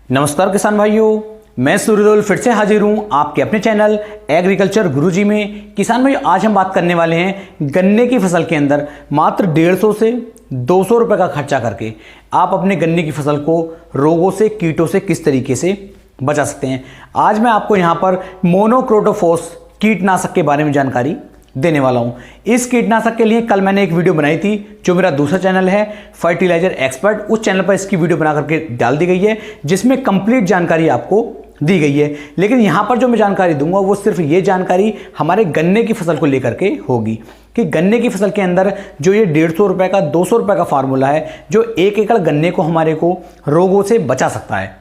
नमस्कार किसान भाइयों, मैं सूर्यदोल फिर से हाजिर हूं आपके अपने चैनल एग्रीकल्चर गुरुजी में। किसान भाइयों, आज हम बात करने वाले हैं गन्ने की फसल के अंदर मात्र 150 से 200 रुपए का खर्चा करके आप अपने गन्ने की फसल को रोगों से, कीटों से किस तरीके से बचा सकते हैं। आज मैं आपको यहां पर मोनोक्रोटोफॉस कीटनाशक के बारे में जानकारी देने वाला हूं। इस कीटनाशक के लिए कल मैंने एक वीडियो बनाई थी, जो मेरा दूसरा चैनल है फर्टिलाइजर एक्सपर्ट, उस चैनल पर इसकी वीडियो बना करके डाल दी गई है, जिसमें कंप्लीट जानकारी आपको दी गई है। लेकिन यहां पर जो मैं जानकारी दूंगा वो सिर्फ ये जानकारी हमारे गन्ने की फसल को लेकर के होगी कि गन्ने की फसल के अंदर जो ये 150 रुपए का 200 रुपए का फार्मूला है, जो 1 एकड़ गन्ने को हमारे को रोगों से बचा सकता है,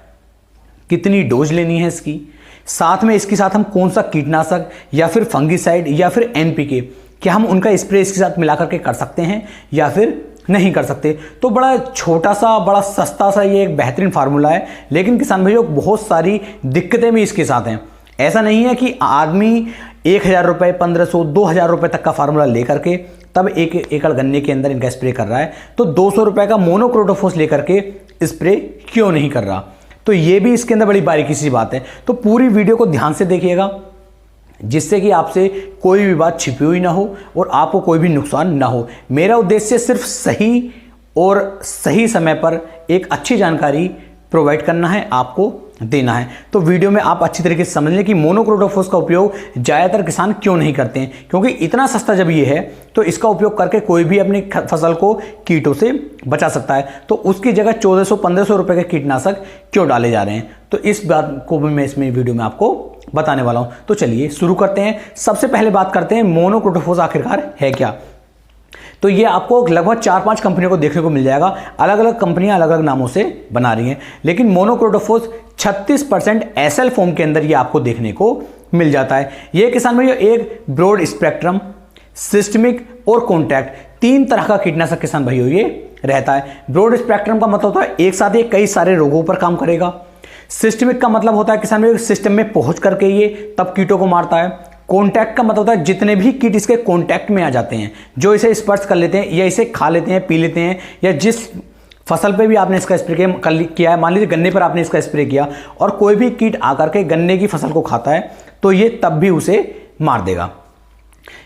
कितनी डोज लेनी है इसकी, साथ में इसके साथ हम कौन सा कीटनाशक या फिर फंगीसाइड या फिर एनपीके, क्या हम उनका स्प्रे इसके साथ मिला करके कर सकते हैं या फिर नहीं कर सकते। तो बड़ा छोटा सा, बड़ा सस्ता सा ये एक बेहतरीन फार्मूला है, लेकिन किसान भाइयों बहुत सारी दिक्कतें भी इसके साथ हैं। ऐसा नहीं है कि आदमी 1000 रुपये, 1500, 2000 रुपये तक का फार्मूला लेकर के तब 1 एकड़ गन्ने के अंदर इनका स्प्रे कर रहा है, तो 200 रुपये का मोनोक्रोटोफॉस लेकर के स्प्रे क्यों नहीं कर रहा। तो ये भी इसके अंदर बड़ी बारीकी सी बात है। तो पूरी वीडियो को ध्यान से देखिएगा, जिससे कि आपसे कोई भी बात छिपी हुई ना हो और आपको कोई भी नुकसान ना हो। मेरा उद्देश्य सिर्फ सही और सही समय पर एक अच्छी जानकारी प्रोवाइड करना है, आपको देना है। तो वीडियो में आप अच्छी तरीके से समझ लें कि मोनोक्रोटोफॉस का उपयोग ज़्यादातर किसान क्यों नहीं करते हैं, क्योंकि इतना सस्ता जब ये है तो इसका उपयोग करके कोई भी अपनी फसल को कीटों से बचा सकता है। तो उसकी जगह 1400-1500 रुपए के कीटनाशक क्यों डाले जा रहे हैं, तो इस बात को भी मैं इसमें वीडियो में आपको बताने वाला हूं। तो चलिए शुरू करते हैं। सबसे पहले बात करते हैं मोनोक्रोटोफॉस आखिरकार है क्या। तो ये आपको लगभग 4-5 कंपनियों को देखने को मिल जाएगा। अलग अलग कंपनियां अलग अलग नामों से बना रही हैं, लेकिन मोनोक्रोटोफॉस 36% एसएल फॉर्म के अंदर ये आपको देखने को मिल जाता है। ये किसान भाइयों एक ब्रॉड स्पेक्ट्रम, सिस्टमिक और कॉन्टैक्ट, 3 तरह का कीटनाशक किसान भाइयों ये रहता है। ब्रॉड स्पेक्ट्रम का मतलब होता है एक साथ ये कई सारे रोगों पर काम करेगा। सिस्टमिक का मतलब होता है किसान भाइयों सिस्टम में पहुंच करके ये तब कीटों को मारता है। कॉन्टैक्ट का मतलब होता है जितने भी कीट इसके कॉन्टैक्ट में आ जाते हैं, जो इसे स्पर्श कर लेते हैं या इसे खा लेते हैं, पी लेते हैं, या जिस फसल पे भी आपने इसका स्प्रे किया है, मान लीजिए गन्ने पर आपने इसका स्प्रे किया और कोई भी कीट आकर के गन्ने की फसल को खाता है, तो ये तब भी उसे मार देगा।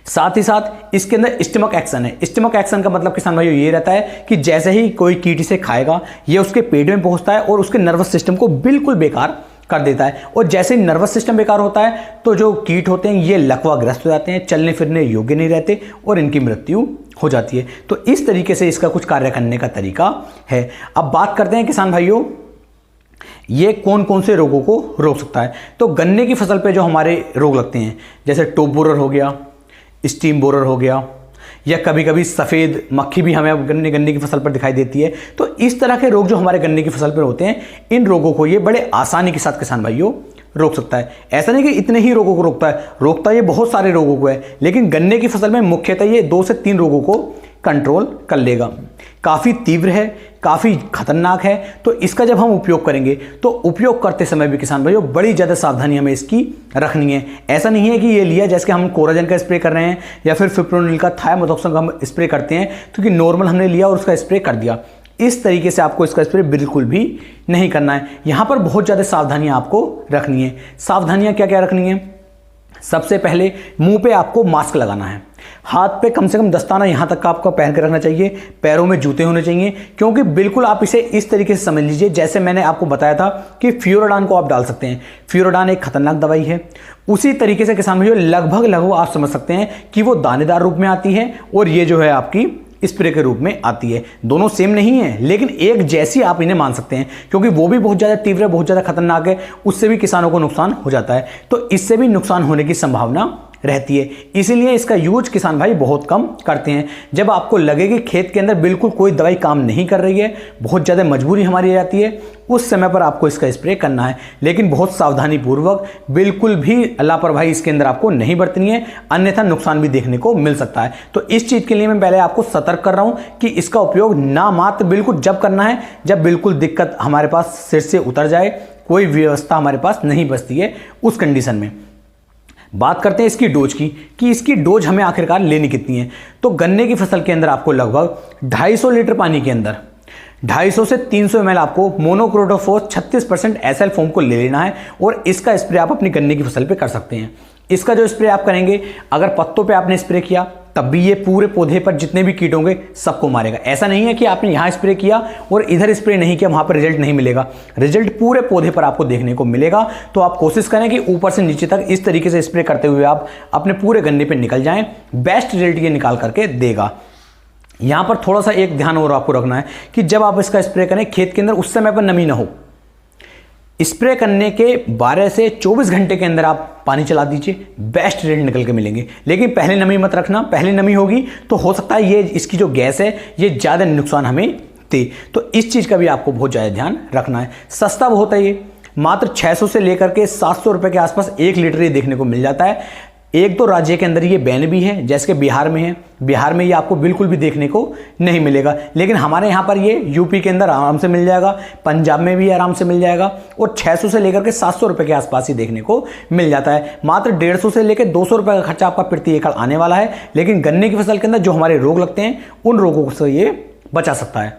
साथ ही साथ इसके अंदर स्टमक एक्शन है। स्टमक एक्शन का मतलब किसान भाइयों ये रहता है कि जैसे ही कोई कीट इसे खाएगा, ये उसके पेट में पहुंचता है और उसके नर्वस सिस्टम को बिल्कुल बेकार कर देता है। और जैसे ही नर्वस सिस्टम बेकार होता है तो जो कीट होते हैं ये लकवाग्रस्त हो जाते हैं, चलने फिरने योग्य नहीं रहते और इनकी मृत्यु हो जाती है। तो इस तरीके से इसका कुछ कार्य करने का तरीका है। अब बात करते हैं किसान भाइयों, ये कौन कौन से रोगों को रोक सकता है। तो गन्ने की फसल पे जो हमारे रोग लगते हैं, जैसे टॉप बोरर हो गया, स्टीम बोरर हो गया, या कभी कभी सफ़ेद मक्खी भी हमें गन्ने की फसल पर दिखाई देती है। तो इस तरह के रोग जो हमारे गन्ने की फसल पर होते हैं, इन रोगों को ये बड़े आसानी के साथ किसान भाइयों रोक सकता है। ऐसा नहीं कि इतने ही रोगों को रोकता है ये बहुत सारे रोगों को है, लेकिन गन्ने की फसल में मुख्यतः ये 2 से 3 रोगों को कंट्रोल कर लेगा। काफ़ी तीव्र है, काफ़ी खतरनाक है, तो इसका जब हम उपयोग करेंगे तो उपयोग करते समय भी किसान भाइयों बड़ी ज़्यादा सावधानी हमें इसकी रखनी है। ऐसा नहीं है कि ये लिया जैसे कि हम कोराजन का स्प्रे कर रहे हैं या फिर फिप्रोनिल का, थायमोथोक्सन का हम स्प्रे करते हैं, क्योंकि नॉर्मल हमने लिया और उसका स्प्रे कर दिया। इस तरीके से आपको इसका स्प्रे बिल्कुल भी नहीं करना है। यहाँ पर बहुत ज़्यादा सावधानियाँ आपको रखनी है। सावधानियाँ क्या क्या रखनी है? सबसे पहले मुंह पे आपको मास्क लगाना है, हाथ पे कम से कम दस्ताना यहाँ तक का आपको पहन के रखना चाहिए, पैरों में जूते होने चाहिए, क्योंकि बिल्कुल आप इसे इस तरीके से समझ लीजिए जैसे मैंने आपको बताया था कि फ्यूरोडान को आप डाल सकते हैं। फ्यूरोडान एक खतरनाक दवाई है, उसी तरीके से किसान भाइयों लगभग आप समझ सकते हैं कि वो दानेदार रूप में आती है और ये जो है आपकी स्प्रे के रूप में आती है। दोनों सेम नहीं है, लेकिन एक जैसी आप इन्हें मान सकते हैं, क्योंकि वो भी बहुत ज़्यादा तीव्र है, बहुत ज़्यादा खतरनाक है, उससे भी किसानों को नुकसान हो जाता है। तो इससे भी नुकसान होने की संभावना रहती है, इसीलिए इसका यूज किसान भाई बहुत कम करते हैं। जब आपको लगे कि खेत के अंदर बिल्कुल कोई दवाई काम नहीं कर रही है, बहुत ज़्यादा मजबूरी हमारी रहती है, उस समय पर आपको इसका स्प्रे करना है, लेकिन बहुत सावधानी पूर्वक, बिल्कुल भी लापरवाही इसके अंदर आपको नहीं बरतनी है, अन्यथा नुकसान भी देखने को मिल सकता है। तो इस चीज़ के लिए मैं पहले आपको सतर्क कर रहा हूँ कि इसका उपयोग ना मात्र बिल्कुल जब करना है जब बिल्कुल दिक्कत हमारे पास सिर से उतर जाए, कोई व्यवस्था हमारे पास नहीं बचती है, उस कंडीशन में। बात करते हैं इसकी डोज की कि इसकी डोज हमें आखिरकार लेनी कितनी है। तो गन्ने की फसल के अंदर आपको लगभग 250 लीटर पानी के अंदर 250 से 300 ml आपको मोनोक्रोटोफॉस 36% SL फॉर्म को ले लेना है और इसका स्प्रे आप अपनी गन्ने की फसल पे कर सकते हैं। इसका जो स्प्रे आप करेंगे, अगर पत्तों पे आपने स्प्रे किया तब भी ये पूरे पौधे पर जितने भी कीट होंगे सबको मारेगा। ऐसा नहीं है कि आपने यहाँ स्प्रे किया और इधर स्प्रे नहीं किया, वहाँ पर रिजल्ट नहीं मिलेगा। रिजल्ट पूरे पौधे पर आपको देखने को मिलेगा। तो आप कोशिश करें कि ऊपर से नीचे तक इस तरीके से स्प्रे करते हुए आप अपने पूरे गन्ने पर निकल जाएं। बेस्ट रिजल्ट ये निकाल करके देगा। यहाँ पर थोड़ा सा एक ध्यान और आपको रखना है कि जब आप इसका स्प्रे करें खेत के अंदर उस समय पर नमी ना हो। स्प्रे करने के 12 से 24 घंटे के अंदर आप पानी चला दीजिए, बेस्ट रिजल्ट निकल के मिलेंगे। लेकिन पहले नमी मत रखना, पहले नमी होगी तो हो सकता है ये इसकी जो गैस है ये ज़्यादा नुकसान हमें दे। तो इस चीज़ का भी आपको बहुत ज़्यादा ध्यान रखना है। सस्ता बहुत है ये, मात्र 600 से लेकर के 700 रुपये के आसपास 1 लीटर ये देखने को मिल जाता है। एक दो राज्य के अंदर ये बैन भी है, जैसे कि बिहार में है। बिहार में ये आपको बिल्कुल भी देखने को नहीं मिलेगा, लेकिन हमारे यहाँ पर ये यूपी के अंदर आराम से मिल जाएगा, पंजाब में भी आराम से मिल जाएगा और 600 से लेकर के 700 रुपये के आसपास ही देखने को मिल जाता है। मात्र 150 से लेकर 200 रुपये का खर्चा आपका प्रति एकड़ आने वाला है। लेकिन गन्ने की फसल के अंदर जो हमारे रोग लगते हैं उन रोगों से ये बचा सकता है।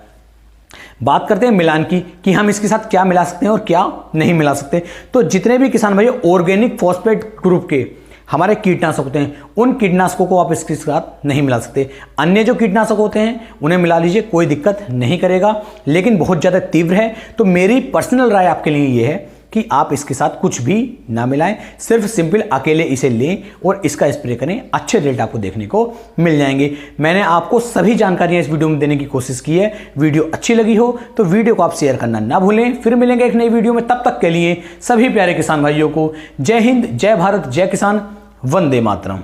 बात करते हैं मिलान की कि हम इसके साथ क्या मिला सकते हैं और क्या नहीं मिला सकते। तो जितने भी किसान भाई ऑर्गेनिक फॉस्फेट ग्रुप के हमारे कीटनाशक होते हैं, उन कीटनाशकों को आप इसके साथ नहीं मिला सकते। अन्य जो कीटनाशक होते हैं उन्हें मिला लीजिए, कोई दिक्कत नहीं करेगा। लेकिन बहुत ज़्यादा तीव्र है तो मेरी पर्सनल राय आपके लिए ये है कि आप इसके साथ कुछ भी ना मिलाएं, सिर्फ सिंपल अकेले इसे लें और इसका स्प्रे करें। अच्छे रिजल्ट आपको देखने को मिल जाएंगे। मैंने आपको सभी जानकारियां इस वीडियो में देने की कोशिश की है। वीडियो अच्छी लगी हो तो वीडियो को आप शेयर करना ना भूलें। फिर मिलेंगे एक नई वीडियो में, तब तक के लिए सभी प्यारे किसान भाइयों को जय हिंद, जय भारत, जय किसान, वंदे मातरम।